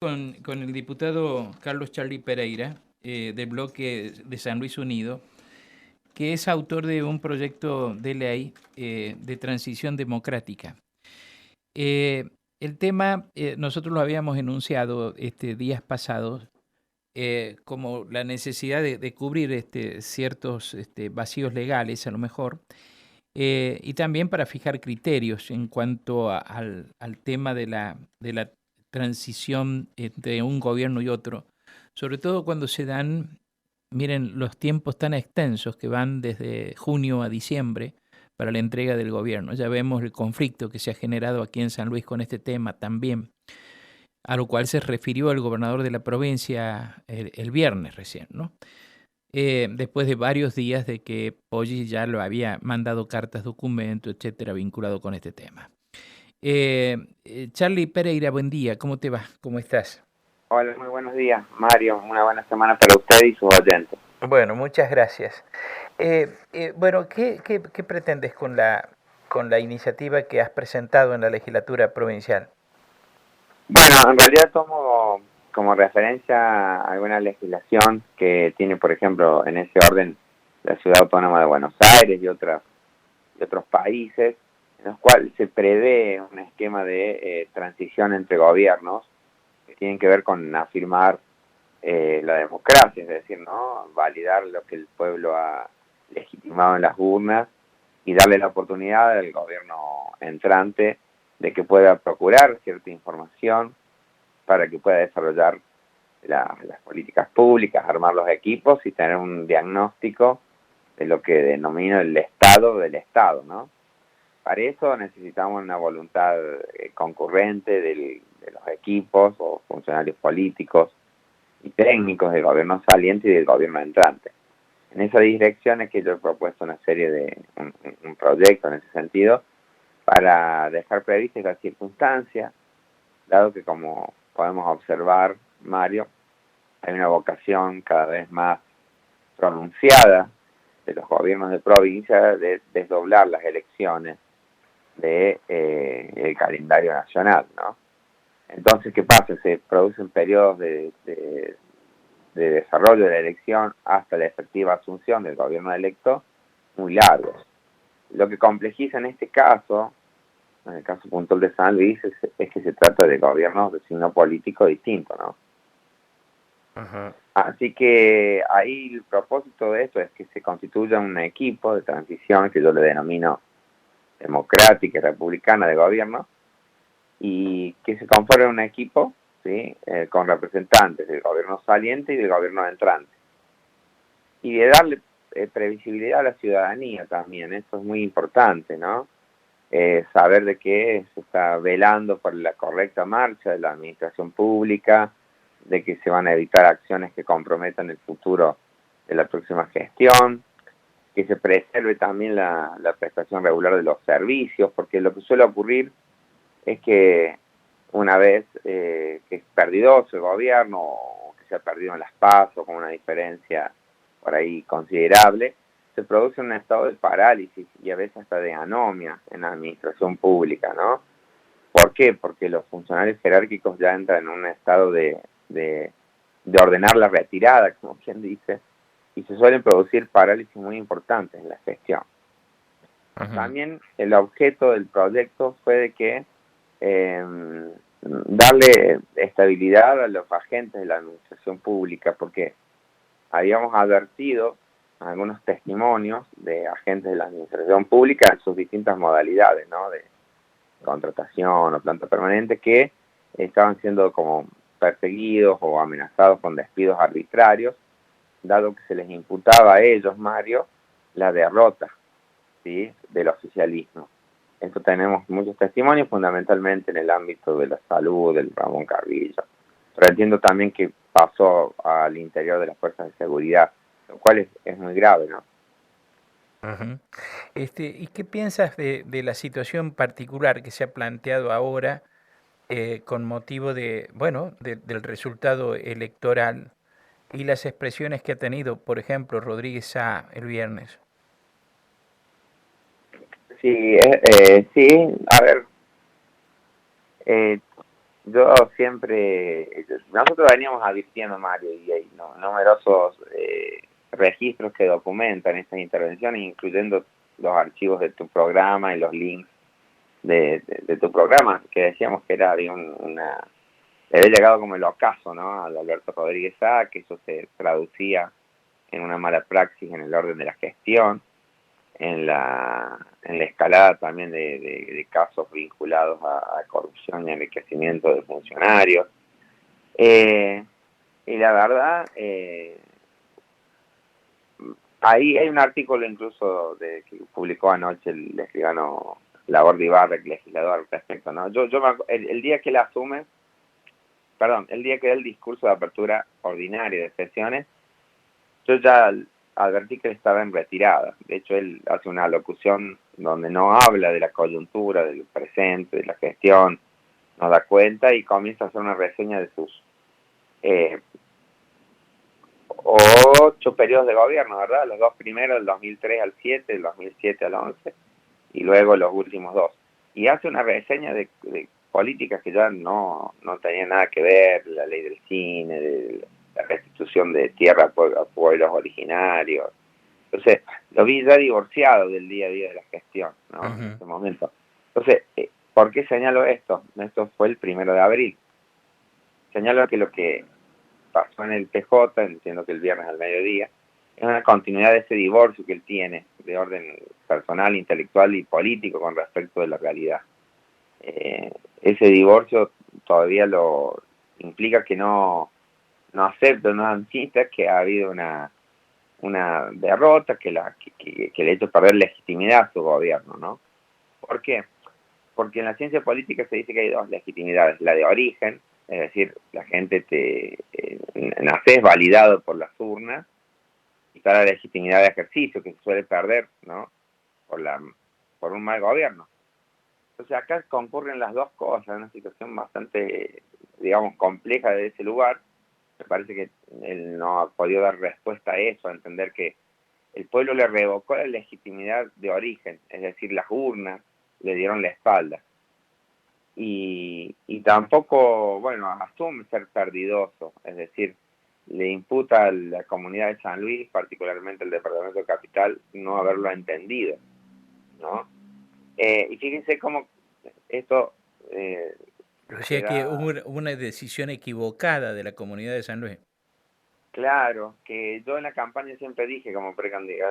con el diputado Carlos Charlie Pereira, del bloque de San Luis Unido, que es autor de un proyecto de ley de transición democrática. El tema, nosotros lo habíamos enunciado días pasados, como la necesidad de cubrir ciertos vacíos legales, a lo mejor, y también para fijar criterios en cuanto al tema de la transición entre un gobierno y otro, sobre todo cuando se dan, miren, los tiempos tan extensos que van desde junio a diciembre para la entrega del gobierno. Ya vemos el conflicto que se ha generado aquí en San Luis con este tema también, a lo cual se refirió el gobernador de la provincia el viernes recién, ¿no? Después de varios días de que Poggi ya lo había mandado cartas, documentos, etcétera, vinculado con este tema. Charlie Pereira, buen día, ¿cómo te va? ¿Cómo estás? Hola, muy buenos días, Mario. Una buena semana para usted y sus oyentes. Bueno, muchas gracias. Bueno, ¿qué pretendes con la iniciativa que has presentado en la legislatura provincial? Bueno, en realidad tomo como referencia alguna legislación que tiene, por ejemplo, en ese orden la Ciudad Autónoma de Buenos Aires y otros países, en los cuales se prevé un esquema de transición entre gobiernos que tienen que ver con afirmar la democracia, es decir, ¿no? Validar lo que el pueblo ha legitimado en las urnas y darle la oportunidad al gobierno entrante de que pueda procurar cierta información para que pueda desarrollar las políticas públicas, armar los equipos y tener un diagnóstico de lo que denomino el estado del Estado, ¿no? Para eso necesitamos una voluntad concurrente de los equipos o funcionarios políticos y técnicos del gobierno saliente y del gobierno entrante. En esa dirección es que yo he propuesto una serie de un proyecto en ese sentido para dejar previstas las circunstancias, dado que como podemos observar, Mario, hay una vocación cada vez más pronunciada de los gobiernos de provincia de desdoblar las elecciones de el calendario nacional, ¿no? Entonces, ¿qué pasa? Se producen periodos de desarrollo de la elección hasta la efectiva asunción del gobierno electo muy largos. Lo que complejiza en este caso, en el caso puntual de San Luis, es que se trata de gobiernos de signo político distinto, ¿no? Ajá. Así que ahí el propósito de esto es que se constituya un equipo de transición que yo le denomino democrática y republicana de gobierno, y que se conforme un equipo, ¿sí? Con representantes del gobierno saliente y del gobierno entrante. Y de darle previsibilidad a la ciudadanía también, esto es muy importante, ¿no? Saber de que se está velando por la correcta marcha de la administración pública, de que se van a evitar acciones que comprometan el futuro de la próxima gestión, que se preserve también la prestación regular de los servicios, porque lo que suele ocurrir es que una vez que es perdidoso el gobierno o que se ha perdido en las PASO con una diferencia por ahí considerable, se produce un estado de parálisis y a veces hasta de anomia en la administración pública, ¿no? ¿Por qué? Porque los funcionarios jerárquicos ya entran en un estado de ordenar la retirada, como quien dice, y se suelen producir parálisis muy importantes en la gestión. Ajá. También el objeto del proyecto fue de que darle estabilidad a los agentes de la administración pública, porque habíamos advertido algunos testimonios de agentes de la administración pública en sus distintas modalidades, ¿no? De contratación o planta permanente, que estaban siendo como perseguidos o amenazados con despidos arbitrarios, dado que se les imputaba a ellos, Mario, la derrota, ¿sí? Del oficialismo. Esto tenemos muchos testimonios, fundamentalmente en el ámbito de la salud, del Ramón Carrillo. Pero entiendo también que pasó al interior de las fuerzas de seguridad, lo cual es muy grave, ¿no? Ajá. ¿Y qué piensas de la situación particular que se ha planteado ahora con motivo bueno, del resultado electoral y las expresiones que ha tenido, por ejemplo, Rodríguez Sá el viernes? Sí, sí, a ver, eh, Yo siempre, nosotros veníamos advirtiendo, Mario, y hay numerosos registros que documentan estas intervenciones, incluyendo los archivos de tu programa y los links de tu programa, que decíamos que era una... Le había llegado como el ocaso, ¿no? Al Alberto Rodríguez Sá, que eso se traducía en una mala praxis en el orden de la gestión, en la escalada también de casos vinculados a corrupción y enriquecimiento de funcionarios. Y la verdad, ahí hay un artículo incluso que publicó anoche el escribano Laborde Ibarra, el legislador, al respecto, ¿no? El día que él asume, perdón, el día que da el discurso de apertura ordinaria de sesiones, yo ya advertí que él estaba en retirada. De hecho, él hace una locución donde no habla de la coyuntura, del presente, de la gestión, no da cuenta y comienza a hacer una reseña de sus 8 periodos de gobierno, ¿verdad? Los dos primeros, del 2003 al 7, del 2007 al 11, y luego los últimos dos. Y hace una reseña de políticas que ya no tenían nada que ver, la ley del cine, de la restitución de tierra a pueblos originarios. Entonces, lo vi ya divorciado del día a día de la gestión, ¿no? En ese momento. Entonces, ¿por qué señalo esto? Esto fue el 1 de abril. Señalo que lo que pasó en el PJ, entiendo que el viernes al mediodía, es una continuidad de ese divorcio que él tiene de orden personal, intelectual y político con respecto de la realidad. Ese divorcio todavía lo implica que no acepta, no admite que ha habido una derrota que le ha hecho perder legitimidad a su gobierno, ¿no? ¿Por qué? Porque en la ciencia política se dice que hay dos legitimidades, la de origen, es decir, la gente naces validado por las urnas, y está la legitimidad de ejercicio que se suele perder, ¿no? Por un mal gobierno. Entonces acá concurren las dos cosas, una situación bastante, digamos, compleja de ese lugar. Me parece que él no ha podido dar respuesta a eso, a entender que el pueblo le revocó la legitimidad de origen, es decir, las urnas le dieron la espalda. Y tampoco, bueno, asume ser perdidoso, es decir, le imputa a la comunidad de San Luis, particularmente el departamento de Capital, no haberlo entendido, ¿no? Y fíjense cómo esto... O sea que hubo una decisión equivocada de la comunidad de San Luis. Claro, que yo en la campaña siempre dije como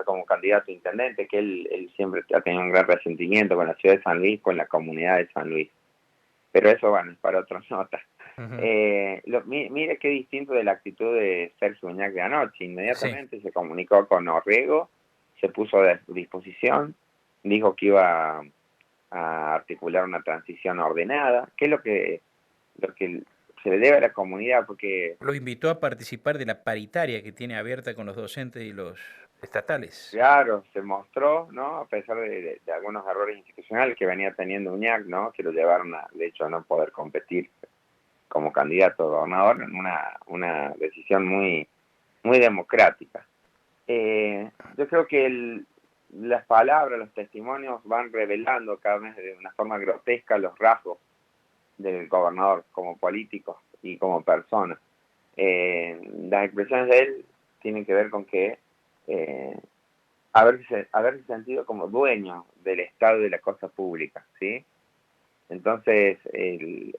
como candidato a intendente que él siempre ha tenido un gran resentimiento con la ciudad de San Luis, con la comunidad de San Luis. Pero eso, bueno, es para otra nota. Mire qué distinto de la actitud de Sergio Uñac de anoche. Inmediatamente se comunicó con Orrego, se puso a disposición, dijo que iba a articular una transición ordenada. ¿Qué es lo que se le debe a la comunidad? Porque lo invitó a participar de la paritaria que tiene abierta con los docentes y los estatales. claro, se mostró, ¿no? A pesar de algunos errores institucionales que venía teniendo Uñac, ¿no? Que lo llevaron, de hecho, a no poder competir como candidato a gobernador, en una decisión muy democrática. Yo creo que las palabras, los testimonios van revelando cada vez de una forma grotesca los rasgos del gobernador como político y como persona. Las expresiones de él tienen que ver con que haberse sentido como dueño del Estado y de la cosa pública, ¿sí? Entonces, el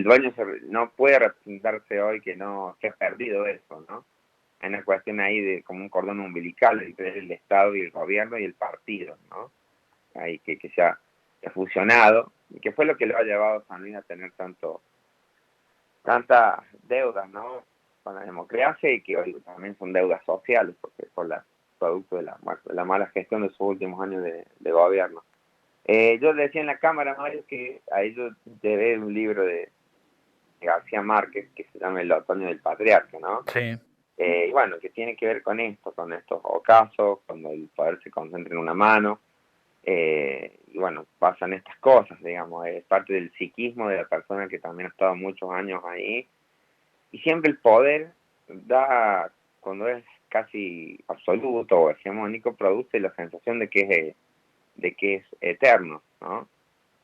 dueño no puede representarse hoy que ha perdido eso, ¿no? Hay una cuestión ahí de como un cordón umbilical entre el Estado y el gobierno y el partido, ¿no? Ahí que se ha fusionado, y que fue lo que lo ha llevado a San Luis a tener tantas deudas, ¿no? Con la democracia, y que hoy también son deudas sociales, porque por producto de la mala gestión de sus últimos años de gobierno. Yo decía en la cámara, Mario, que a ellos llevé un libro de García Márquez que se llama El otoño del patriarca, ¿no? Sí. Y bueno, que tiene que ver con esto, con estos ocasos, cuando el poder se concentra en una mano, y bueno, pasan estas cosas, digamos, es parte del psiquismo de la persona que también ha estado muchos años ahí, y siempre el poder da, cuando es casi absoluto o hegemónico, produce la sensación de que es eterno, ¿no?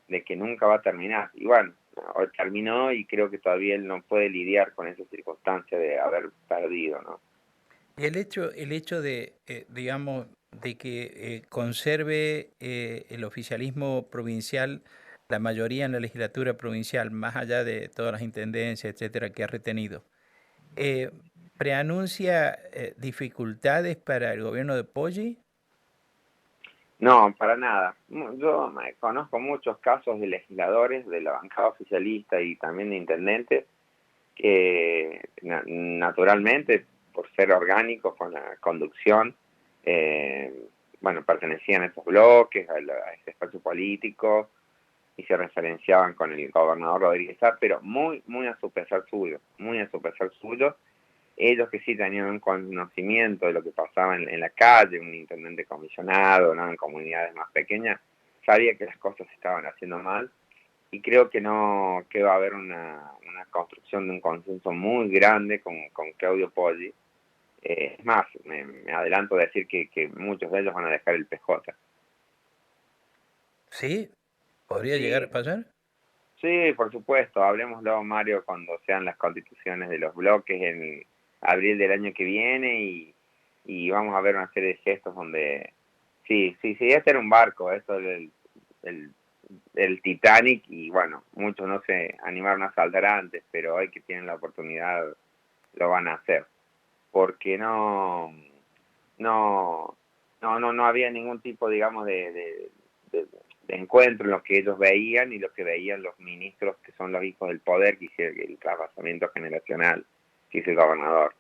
De que nunca va a terminar. Y bueno, o terminó y creo que todavía él no puede lidiar con esa circunstancia de haber perdido, ¿no? El hecho de, digamos, de que conserve el oficialismo provincial, la mayoría en la legislatura provincial, más allá de todas las intendencias, etcétera, que ha retenido, eh, ¿preanuncia dificultades para el gobierno de Poggi? No, para nada. Yo conozco muchos casos de legisladores de la bancada oficialista y también de intendentes que naturalmente, por ser orgánicos con la conducción, eh, bueno, pertenecían a esos bloques, a ese espacio político y se referenciaban con el gobernador Rodríguez Sá, pero muy a su pesar suyo, muy a su pesar suyo. Ellos que sí tenían un conocimiento de lo que pasaba en la calle, un intendente comisionado, ¿no? En comunidades más pequeñas, sabía que las cosas se estaban haciendo mal y creo que no que va a haber una construcción de un consenso muy grande con Claudio Poggi. Es más, me adelanto a decir que muchos de ellos van a dejar el PJ. Sí, podría llegar a Sí, pasar. sí, por supuesto. Hablemoslo, Mario, cuando sean las constituciones de los bloques en abril del año que viene y vamos a ver una serie de gestos donde sí, este era un barco, esto el, el Titanic y bueno, muchos no se animaron a saltar antes, pero hoy que tienen la oportunidad lo van a hacer, porque no, no había ningún tipo, digamos, de encuentro en lo que ellos veían y lo que veían los ministros que son los hijos del poder que hicieron el trasvasamiento generacional que hizo el gobernador.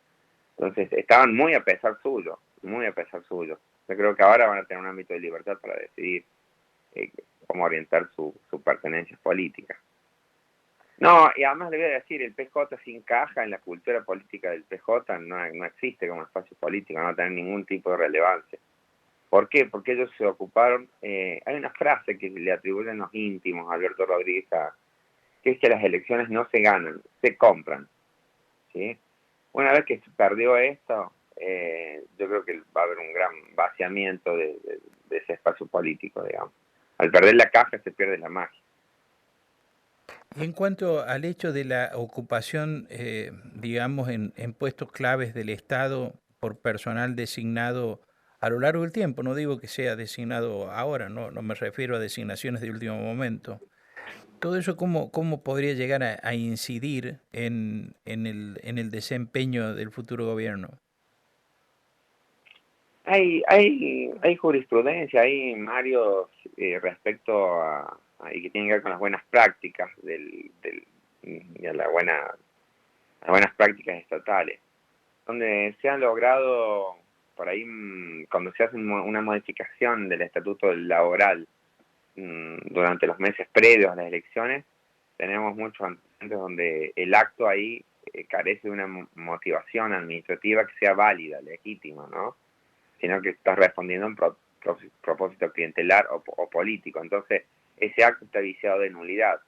Entonces estaban muy a pesar suyo, muy a pesar suyo. Yo creo que ahora van a tener un ámbito de libertad para decidir cómo orientar su pertenencia política. No, y además le voy a decir, el PJ se encaja en la cultura política del PJ, no existe como espacio político, no va a tener ningún tipo de relevancia. ¿Por qué? Porque ellos se ocuparon, hay una frase que le atribuyen los íntimos a Alberto Rodríguez, que es que las elecciones no se ganan, se compran, ¿sí? Una vez que se perdió esto, yo creo que va a haber un gran vaciamiento de ese espacio político, digamos. Al perder la caja se pierde la magia. Y en cuanto al hecho de la ocupación, digamos, en puestos claves del Estado por personal designado a lo largo del tiempo, no digo que sea designado ahora, no me refiero a designaciones de último momento. Todo eso, ¿cómo podría llegar a incidir en el desempeño del futuro gobierno? Hay jurisprudencia, hay, Mario, respecto y que tiene que ver con las buenas prácticas y a las buenas prácticas estatales, donde se han logrado, por ahí, cuando se hace una modificación del estatuto laboral durante los meses previos a las elecciones, tenemos muchos antecedentes donde el acto ahí carece de una motivación administrativa que sea válida, legítima, ¿no? Sino que estás respondiendo a un propósito clientelar o político. Entonces, ese acto está viciado de nulidad.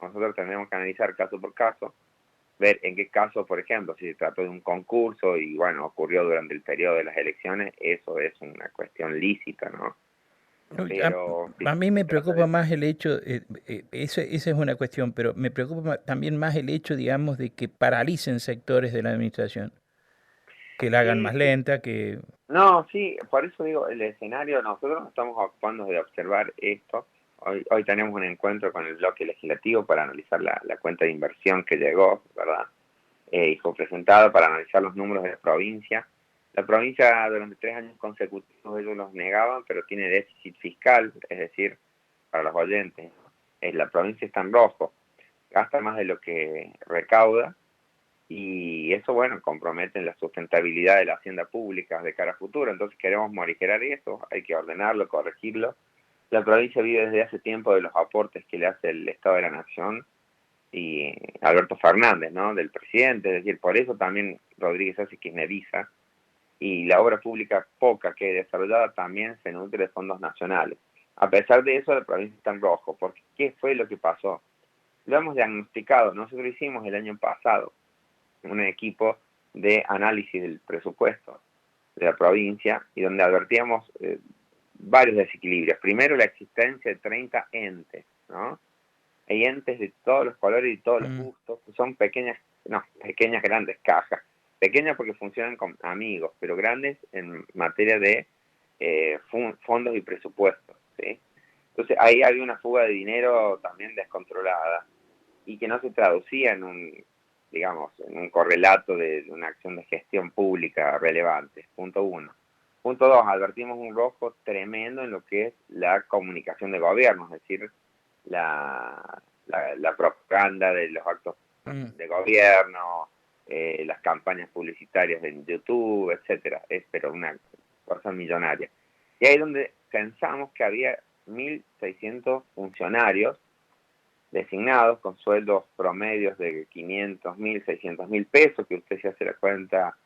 Nosotros tenemos que analizar caso por caso, ver en qué caso, por ejemplo, si se trató de un concurso y, bueno, ocurrió durante el periodo de las elecciones, eso es una cuestión lícita, ¿no? No, Pero si a mí me se trata preocupa de... más el hecho, esa es una cuestión, pero me preocupa también más el hecho, digamos, de que paralicen sectores de la administración, que la hagan más Sí, lenta, que... no, sí, por eso digo, el escenario, nosotros nos estamos ocupando de observar esto. Hoy tenemos un encuentro con el bloque legislativo para analizar la cuenta de inversión que llegó, ¿verdad? Y fue presentado para analizar los números de la provincia. La provincia durante 3 años consecutivos ellos los negaban, pero tiene déficit fiscal, es decir, para los oyentes, la provincia está en rojo, gasta más de lo que recauda y eso, bueno, compromete la sustentabilidad de la hacienda pública de cara a futuro. Entonces queremos morigerar eso, hay que ordenarlo, corregirlo. La provincia vive desde hace tiempo de los aportes que le hace el Estado de la Nación y Alberto Fernández, ¿no? Del presidente, es decir, por eso también Rodríguez hace kirchnerisa y la obra pública poca que desarrollada también se nutre de fondos nacionales. A pesar de eso, la provincia está en rojo, porque ¿qué fue lo que pasó? Lo hemos diagnosticado, nosotros hicimos el año pasado un equipo de análisis del presupuesto de la provincia y donde advertíamos varios desequilibrios. Primero, la existencia de 30 entes, ¿no? hay entes de todos los colores y todos los Mm. gustos, son pequeñas, grandes cajas. Pequeñas porque funcionan con amigos, pero grandes en materia de fondos y presupuestos, ¿sí? Entonces ahí había una fuga de dinero también descontrolada y que no se traducía en un correlato de una acción de gestión pública relevante. Punto 1. Punto 2, advertimos un rojo tremendo en lo que es la comunicación de gobierno, es decir, la propaganda de los actos de gobierno, las campañas publicitarias en YouTube, etcétera. Pero una cosa millonaria. Y ahí es donde pensamos que había 1.600 funcionarios designados con sueldos promedios de 500.000, 600.000 pesos, que usted se hace la cuenta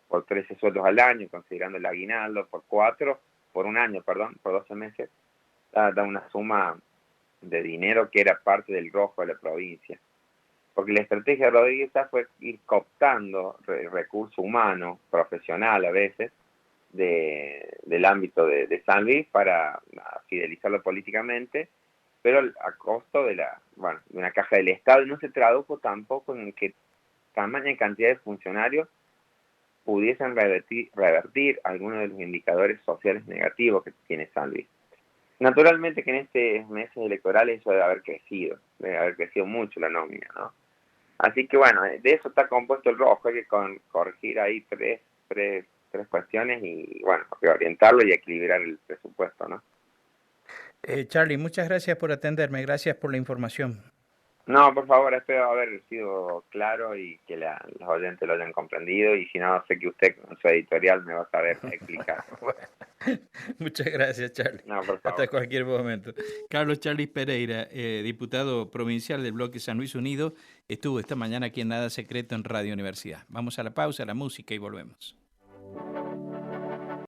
por 13 sueldos al año, considerando el aguinaldo, por un año, perdón, por 12 meses, da una suma de dinero que era parte del rojo de la provincia. Porque la estrategia de Rodríguez fue ir cooptando recurso humano, profesional a veces, del ámbito de San Luis para fidelizarlo políticamente, pero a costo de una caja del Estado, y no se tradujo tampoco en que tamaña cantidad de funcionarios pudiesen revertir algunos de los indicadores sociales negativos que tiene San Luis. Naturalmente que en estos meses electorales eso debe haber crecido mucho la nómina, ¿no? Así que bueno, de eso está compuesto el rojo, hay que corregir ahí tres cuestiones y bueno, orientarlo y equilibrar el presupuesto, ¿no? Charlie, muchas gracias por atenderme, gracias por la información. No, por favor, espero haber sido claro y que los oyentes lo hayan comprendido, y si no, sé que usted con su editorial me va a saber explicar. Bueno, muchas gracias, Charlie. No, por Hasta favor. cualquier momento. Carlos Charlie Pereira, diputado provincial del bloque San Luis Unido, estuvo esta mañana aquí en Nada Secreto en Radio Universidad. Vamos a la pausa, a la música y volvemos.